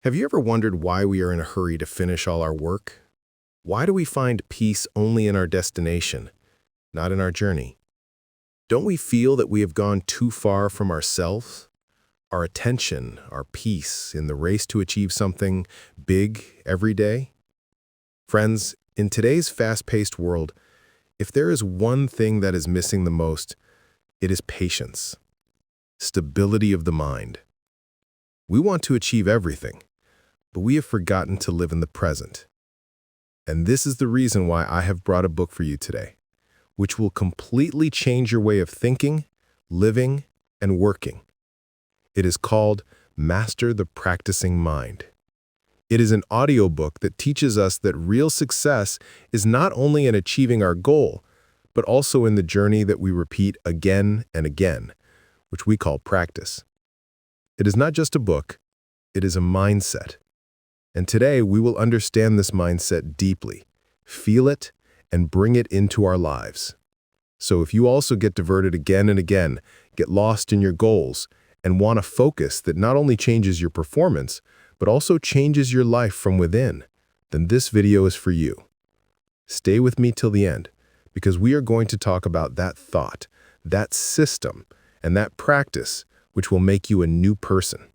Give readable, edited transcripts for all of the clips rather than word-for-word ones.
Have you ever wondered why we are in a hurry to finish all our work? Why do we find peace only in our destination, not in our journey? Don't we feel that we have gone too far from ourselves, our attention, our peace in the race to achieve something big every day? Friends, in today's fast-paced world, if there is one thing that is missing the most, it is patience, stability of the mind. We want to achieve everything, but we have forgotten to live in the present. And this is the reason why I have brought a book for you today, which will completely change your way of thinking, living, and working. It is called Master the Practicing Mind. It is an audiobook that teaches us that real success is not only in achieving our goal, but also in the journey that we repeat again and again, which we call practice. It is not just a book, it is a mindset. And today we will understand this mindset deeply, feel it, and bring it into our lives. So if you also get diverted again and again, get lost in your goals, and want a focus that not only changes your performance, but also changes your life from within, then this video is for you. Stay with me till the end, because we are going to talk about that thought, that system, and that practice which will make you a new person.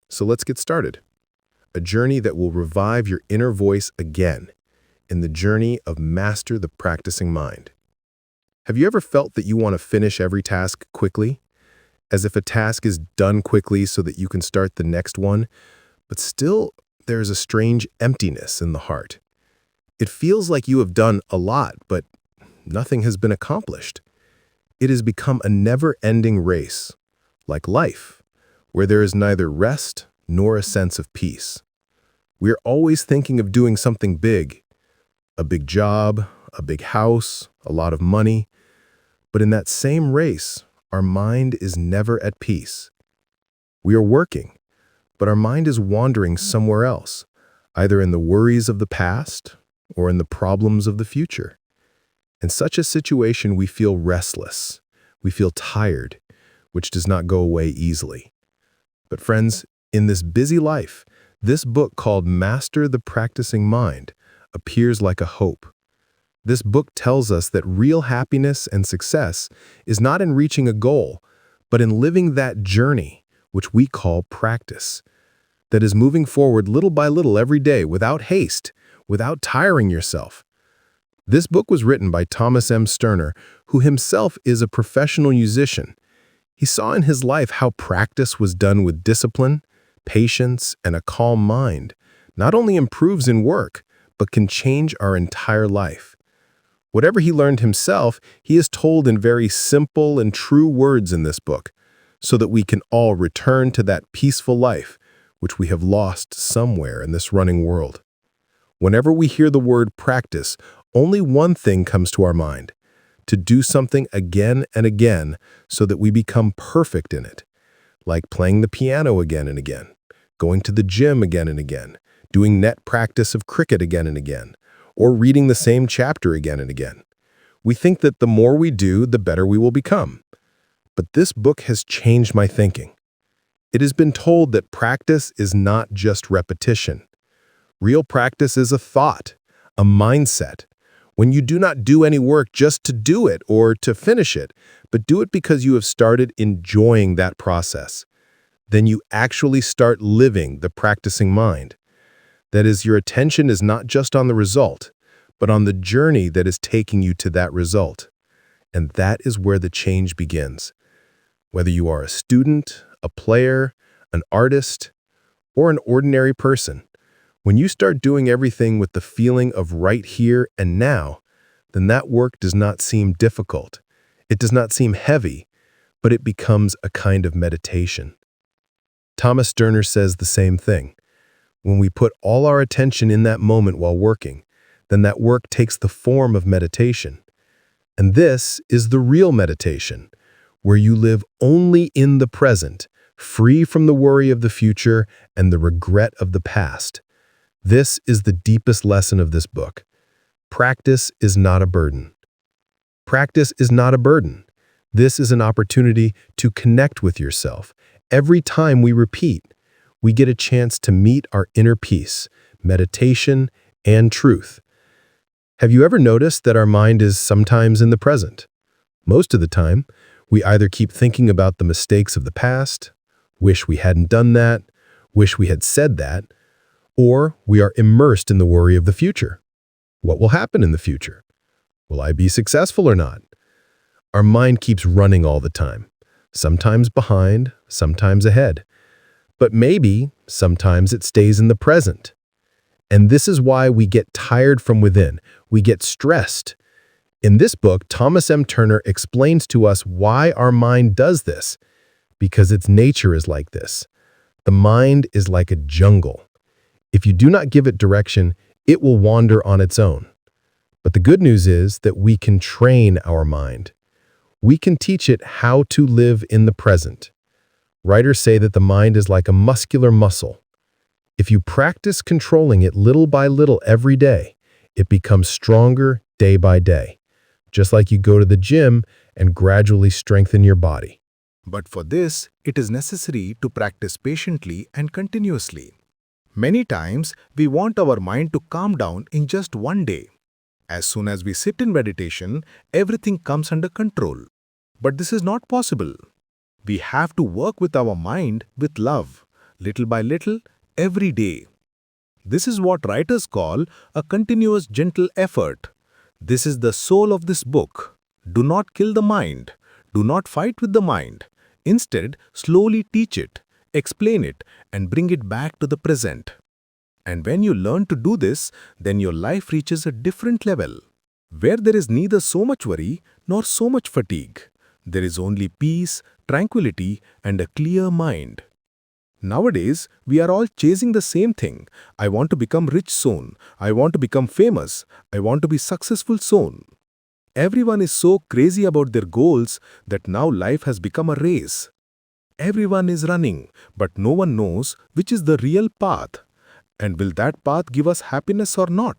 So let's get started. A journey that will revive your inner voice again, in the journey of Master the Practicing Mind. Have you ever felt that you want to finish every task quickly? As if a task is done quickly so that you can start the next one, but still there is a strange emptiness in the heart. It feels like you have done a lot, but nothing has been accomplished. It has become a never-ending race, like life, where there is neither rest nor a sense of peace. We are always thinking of doing something big, a big job, a big house, a lot of money, but in that same race, our mind is never at peace. We are working, but our mind is wandering somewhere else, either in the worries of the past or in the problems of the future. In such a situation, we feel restless, we feel tired, which does not go away easily. But friends, in this busy life, this book called Master the Practicing Mind appears like a hope. This book tells us that real happiness and success is not in reaching a goal, but in living that journey, which we call practice. That is moving forward little by little every day without haste, without tiring yourself. This book was written by Thomas M. Sterner, who himself is a professional musician. He saw in his life how practice was done with discipline, patience, and a calm mind, not only improves in work, but can change our entire life. Whatever he learned himself, he is told in very simple and true words in this book, so that we can all return to that peaceful life, which we have lost somewhere in this running world. Whenever we hear the word practice, only one thing comes to our mind: to do something again and again so that we become perfect in it, like playing the piano again and again, going to the gym again and again, doing net practice of cricket again and again, or reading the same chapter again and again. We think that the more we do, the better we will become. But this book has changed my thinking. It has been told that practice is not just repetition. Real practice is a thought, a mindset. When you do not do any work just to do it or to finish it, but do it because you have started enjoying that process, then you actually start living the practicing mind. That is, your attention is not just on the result, but on the journey that is taking you to that result. And that is where the change begins. Whether you are a student, a player, an artist, or an ordinary person, when you start doing everything with the feeling of right here and now, then that work does not seem difficult. It does not seem heavy, but it becomes a kind of meditation. Thomas Sterner says the same thing. When we put all our attention in that moment while working, then that work takes the form of meditation. And this is the real meditation, where you live only in the present, free from the worry of the future and the regret of the past. This is the deepest lesson of this book. Practice is not a burden. Practice is not a burden. This is an opportunity to connect with yourself. Every time we repeat, we get a chance to meet our inner peace, meditation, and truth. Have you ever noticed that our mind is sometimes in the present? Most of the time, we either keep thinking about the mistakes of the past, wish we hadn't done that, wish we had said that, or we are immersed in the worry of the future. What will happen in the future? Will I be successful or not? Our mind keeps running all the time, sometimes behind, sometimes ahead. But maybe sometimes it stays in the present. And this is why we get tired from within. We get stressed. In this book, Thomas M. Turner explains to us why our mind does this, because its nature is like this. The mind is like a jungle. If you do not give it direction, it will wander on its own. But the good news is that we can train our mind. We can teach it how to live in the present. Writers say that the mind is like a muscular muscle. If you practice controlling it little by little every day, it becomes stronger day by day, just like you go to the gym and gradually strengthen your body. But for this, it is necessary to practice patiently and continuously. Many times, we want our mind to calm down in just one day. As soon as we sit in meditation, everything comes under control. But this is not possible. We have to work with our mind with love, little by little, every day. This is what writers call a continuous gentle effort. This is the soul of this book. Do not kill the mind. Do not fight with the mind. Instead, slowly teach it, explain it, and bring it back to the present. And when you learn to do this, then your life reaches a different level, where there is neither so much worry nor so much fatigue. There is only peace, tranquility, and a clear mind. Nowadays, we are all chasing the same thing. I want to become rich soon. I want to become famous. I want to be successful soon. Everyone is so crazy about their goals that now life has become a race. Everyone is running, but no one knows which is the real path. And will that path give us happiness or not?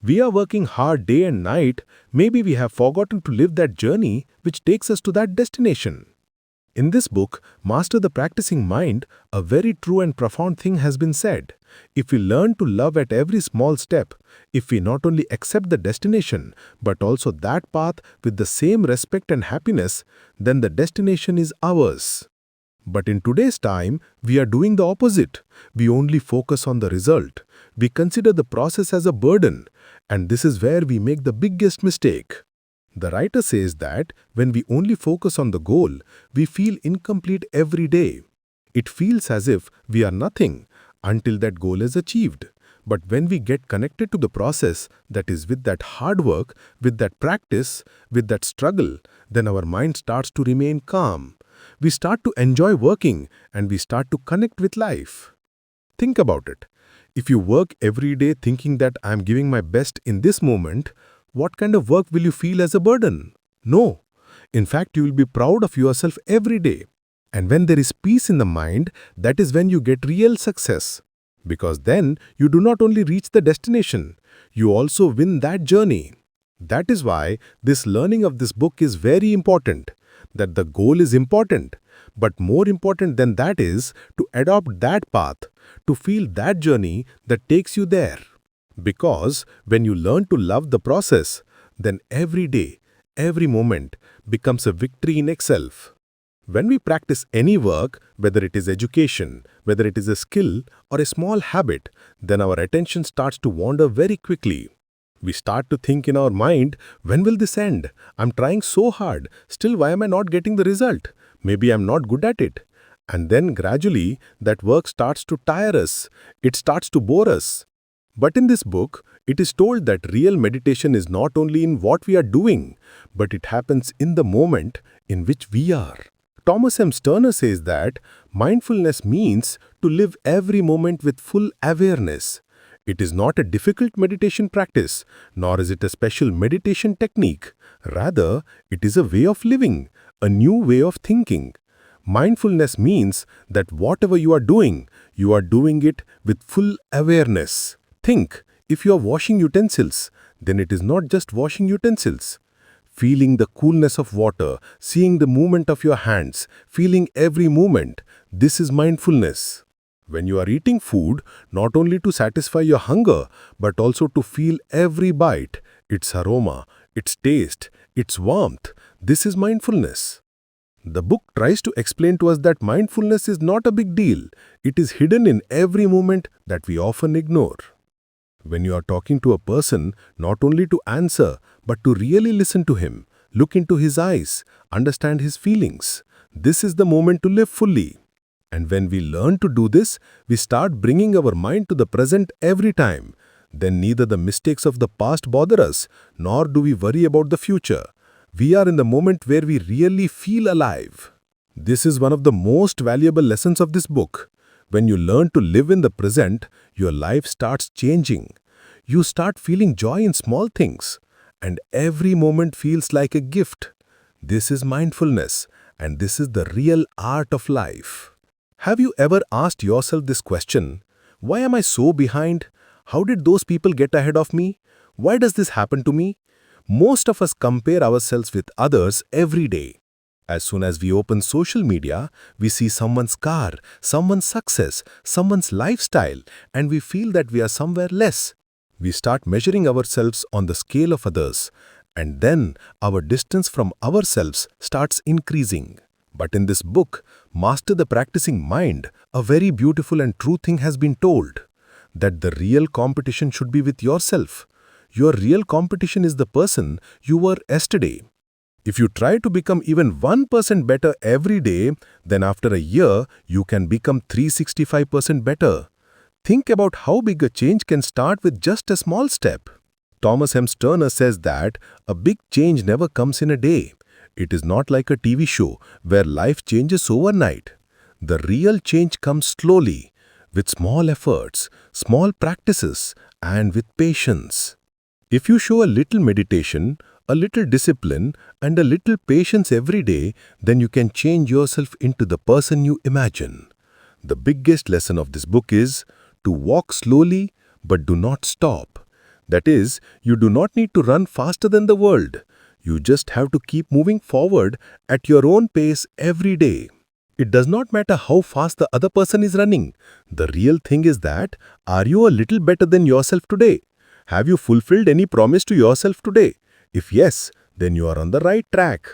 We are working hard day and night. Maybe we have forgotten to live that journey which takes us to that destination. In this book, Master the Practicing Mind, a very true and profound thing has been said. If we learn to love at every small step, if we not only accept the destination, but also that path with the same respect and happiness, then the destination is ours. But in today's time, we are doing the opposite. We only focus on the result. We consider the process as a burden, and this is where we make the biggest mistake. The writer says that when we only focus on the goal, we feel incomplete every day. It feels as if we are nothing until that goal is achieved. But when we get connected to the process, that is with that hard work, with that practice, with that struggle, then our mind starts to remain calm. We start to enjoy working and we start to connect with life. Think about it. If you work every day thinking that I am giving my best in this moment, what kind of work will you feel as a burden? No. In fact, you will be proud of yourself every day. And when there is peace in the mind, that is when you get real success. Because then you do not only reach the destination, you also win that journey. That is why this learning of this book is very important. That the goal is important, but more important than that is to adopt that path, to feel that journey that takes you there. Because when you learn to love the process, then every day, every moment becomes a victory in itself. When we practice any work, whether it is education, whether it is a skill or a small habit, then our attention starts to wander very quickly. We start to think in our mind, when will this end? I'm trying so hard. Still, why am I not getting the result? Maybe I'm not good at it. And then gradually, that work starts to tire us. It starts to bore us. But in this book, it is told that real meditation is not only in what we are doing, but it happens in the moment in which we are. Thomas M. Turner says that mindfulness means to live every moment with full awareness. It is not a difficult meditation practice, nor is it a special meditation technique. Rather, it is a way of living, a new way of thinking. Mindfulness means that whatever you are doing it with full awareness. Think, if you are washing utensils, then it is not just washing utensils. Feeling the coolness of water, seeing the movement of your hands, feeling every movement, this is mindfulness. When you are eating food, not only to satisfy your hunger, but also to feel every bite, its aroma, its taste, its warmth, this is mindfulness. The book tries to explain to us that mindfulness is not a big deal. It is hidden in every moment that we often ignore. When you are talking to a person, not only to answer, but to really listen to him, look into his eyes, understand his feelings, this is the moment to live fully. And when we learn to do this, we start bringing our mind to the present every time. Then neither the mistakes of the past bother us, nor do we worry about the future. We are in the moment where we really feel alive. This is one of the most valuable lessons of this book. When you learn to live in the present, your life starts changing. You start feeling joy in small things, and every moment feels like a gift. This is mindfulness, and this is the real art of life. Have you ever asked yourself this question? Why am I so behind? How did those people get ahead of me? Why does this happen to me? Most of us compare ourselves with others every day. As soon as we open social media, we see someone's car, someone's success, someone's lifestyle, and we feel that we are somewhere less. We start measuring ourselves on the scale of others, and then our distance from ourselves starts increasing. But in this book, Master the Practicing Mind, a very beautiful and true thing has been told, that the real competition should be with yourself. Your real competition is the person you were yesterday. If you try to become even 1% better every day, then after a year, you can become 365% better. Think about how big a change can start with just a small step. Thomas M. Sterner says that a big change never comes in a day. It is not like a TV show where life changes overnight. The real change comes slowly, with small efforts, small practices, and with patience. If you show a little meditation, a little discipline, and a little patience every day, then you can change yourself into the person you imagine. The biggest lesson of this book is to walk slowly but do not stop. That is, you do not need to run faster than the world. You just have to keep moving forward at your own pace every day. It does not matter how fast the other person is running. The real thing is that, are you a little better than yourself today? Have you fulfilled any promise to yourself today? If yes, then you are on the right track.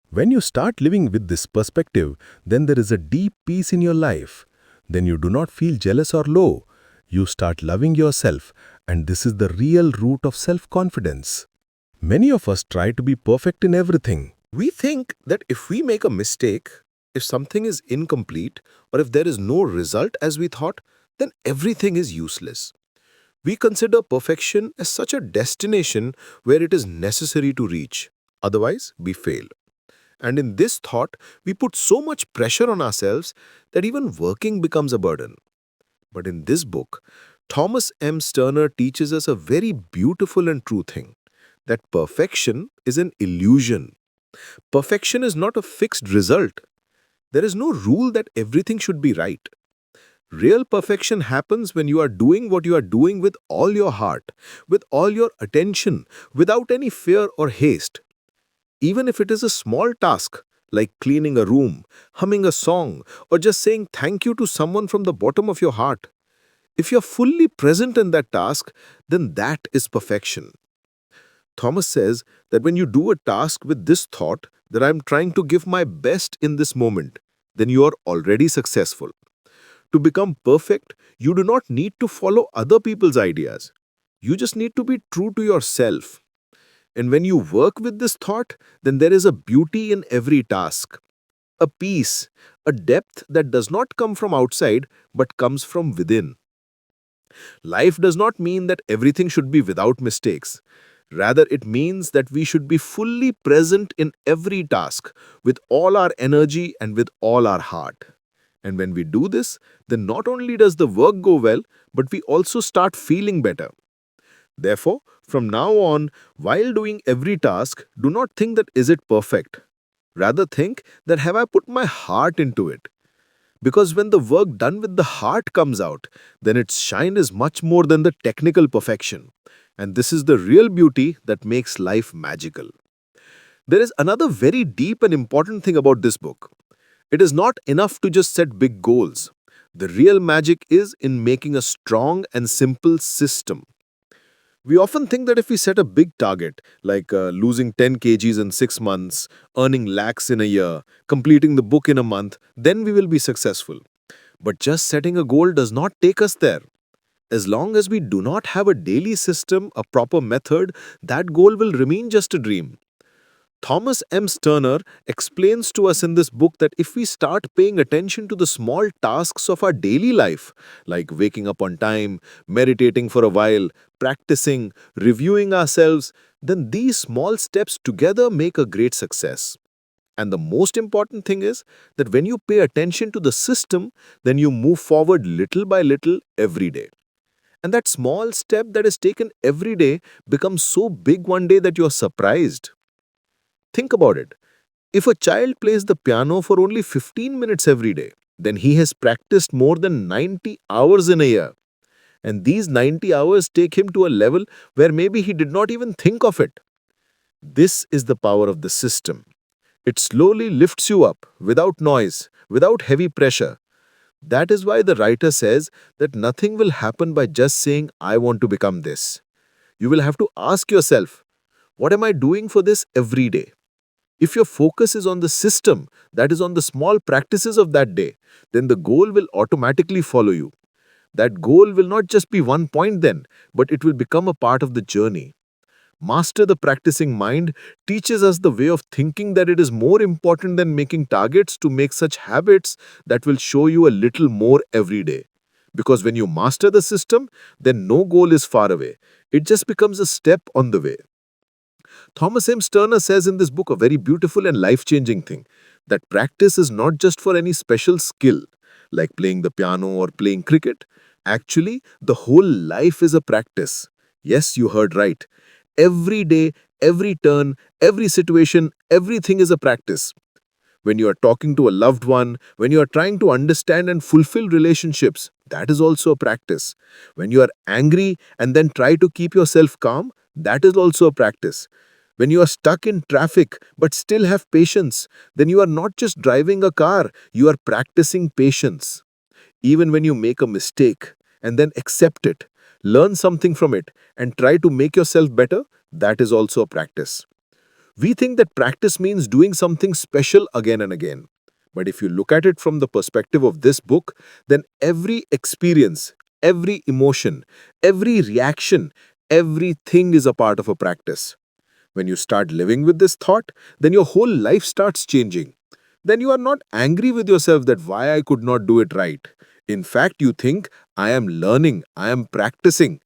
When you start living with this perspective, then there is a deep peace in your life. Then you do not feel jealous or low. You start loving yourself, and this is the real root of self-confidence. Many of us try to be perfect in everything. We think that if we make a mistake, if something is incomplete, or if there is no result as we thought, then everything is useless. We consider perfection as such a destination where it is necessary to reach. Otherwise, we fail. And in this thought, we put so much pressure on ourselves that even working becomes a burden. But in this book, Thomas M. Sterner teaches us a very beautiful and true thing, that perfection is an illusion. Perfection is not a fixed result. There is no rule that everything should be right. Real perfection happens when you are doing what you are doing with all your heart, with all your attention, without any fear or haste. Even if it is a small task, like cleaning a room, humming a song, or just saying thank you to someone from the bottom of your heart, if you're fully present in that task, then that is perfection. Thomas says that when you do a task with this thought that I'm trying to give my best in this moment, then you are already successful. To become perfect, you do not need to follow other people's ideas. You just need to be true to yourself. And when you work with this thought, then there is a beauty in every task, a peace, a depth that does not come from outside but comes from within. Life does not mean that everything should be without mistakes. Rather, it means that we should be fully present in every task, with all our energy and with all our heart. And when we do this, then not only does the work go well, but we also start feeling better. Therefore, from now on, while doing every task, do not think that is it perfect. Rather think that have I put my heart into it? Because when the work done with the heart comes out, then its shine is much more than the technical perfection. And this is the real beauty that makes life magical. There is another very deep and important thing about this book. It is not enough to just set big goals. The real magic is in making a strong and simple system. We often think that if we set a big target, like losing 10 kgs in 6 months, earning lakhs in a year, completing the book in a month, then we will be successful. But just setting a goal does not take us there. As long as we do not have a daily system, a proper method, that goal will remain just a dream. Thomas M. Sterner explains to us in this book that if we start paying attention to the small tasks of our daily life, like waking up on time, meditating for a while, practicing, reviewing ourselves, then these small steps together make a great success. And the most important thing is that when you pay attention to the system, then you move forward little by little every day. And that small step that is taken every day becomes so big one day that you are surprised. Think about it. If a child plays the piano for only 15 minutes every day, then he has practiced more than 90 hours in a year. And these 90 hours take him to a level where maybe he did not even think of it. This is the power of the system. It slowly lifts you up without noise, without heavy pressure. That is why the writer says that nothing will happen by just saying, I want to become this. You will have to ask yourself, what am I doing for this every day? If your focus is on the system, that is on the small practices of that day, then the goal will automatically follow you. That goal will not just be one point then, but it will become a part of the journey. Master the practicing mind teaches us the way of thinking that it is more important than making targets to make such habits that will show you a little more every day. Because when you master the system, then no goal is far away. It just becomes a step on the way. Thomas M. Sterner says in this book a very beautiful and life-changing thing, that practice is not just for any special skill, like playing the piano or playing cricket. Actually, the whole life is a practice. Yes, you heard right. Every day, every turn, every situation, everything is a practice. When you are talking to a loved one, when you are trying to understand and fulfill relationships, that is also a practice. When you are angry and then try to keep yourself calm, that is also a practice. When you are stuck in traffic but still have patience, then you are not just driving a car, you are practicing patience. Even when you make a mistake and then accept it, learn something from it, and try to make yourself better, that is also a practice. We think that practice means doing something special again and again. But if you look at it from the perspective of this book, then every experience, every emotion, every reaction, everything is a part of a practice. When you start living with this thought, then your whole life starts changing. Then you are not angry with yourself that why I could not do it right. In fact, you think, I am learning, I am practicing.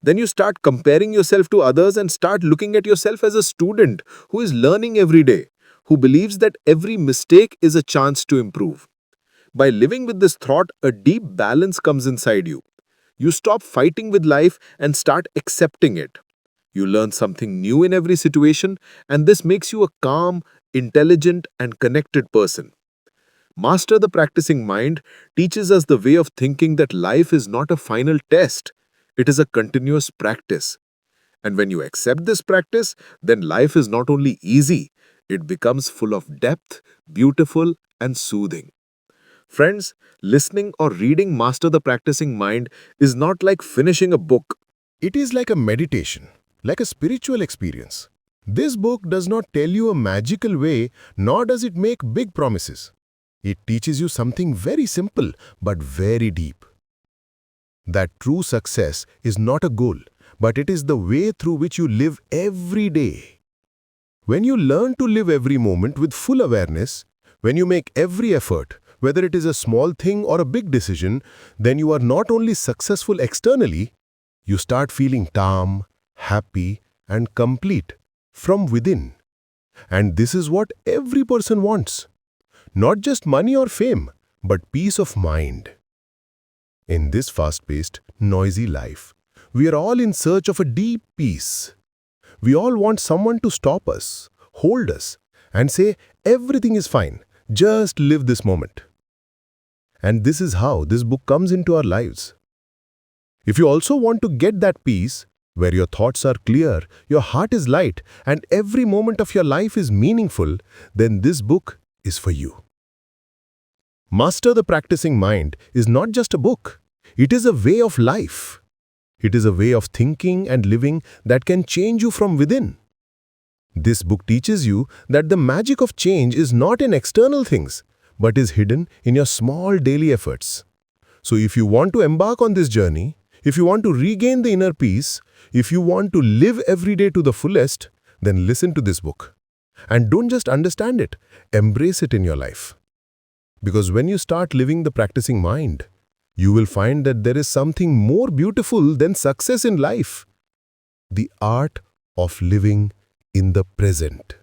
Then you start comparing yourself to others and start looking at yourself as a student who is learning every day, who believes that every mistake is a chance to improve. By living with this thought, a deep balance comes inside you. You stop fighting with life and start accepting it. You learn something new in every situation, and this makes you a calm, intelligent, and connected person. Master the practicing mind teaches us the way of thinking that life is not a final test. It is a continuous practice. And when you accept this practice, then life is not only easy, it becomes full of depth, beautiful, and soothing. Friends, listening or reading Master the Practicing Mind is not like finishing a book. It is like a meditation, like a spiritual experience. This book does not tell you a magical way, nor does it make big promises. It teaches you something very simple but very deep. That true success is not a goal, but it is the way through which you live every day. When you learn to live every moment with full awareness, when you make every effort, whether it is a small thing or a big decision, then you are not only successful externally, you start feeling calm, happy, and complete from within. And this is what every person wants. Not just money or fame, but peace of mind. In this fast-paced, noisy life, we are all in search of a deep peace. We all want someone to stop us, hold us, and say, everything is fine, just live this moment. And this is how this book comes into our lives. If you also want to get that peace, where your thoughts are clear, your heart is light, and every moment of your life is meaningful, then this book is for you. Master the Practicing Mind is not just a book. It is a way of life. It is a way of thinking and living that can change you from within. This book teaches you that the magic of change is not in external things, but is hidden in your small daily efforts. So if you want to embark on this journey, if you want to regain the inner peace, if you want to live every day to the fullest, then listen to this book. And don't just understand it, embrace it in your life. Because when you start living the practicing mind, you will find that there is something more beautiful than success in life. The art of living in the present.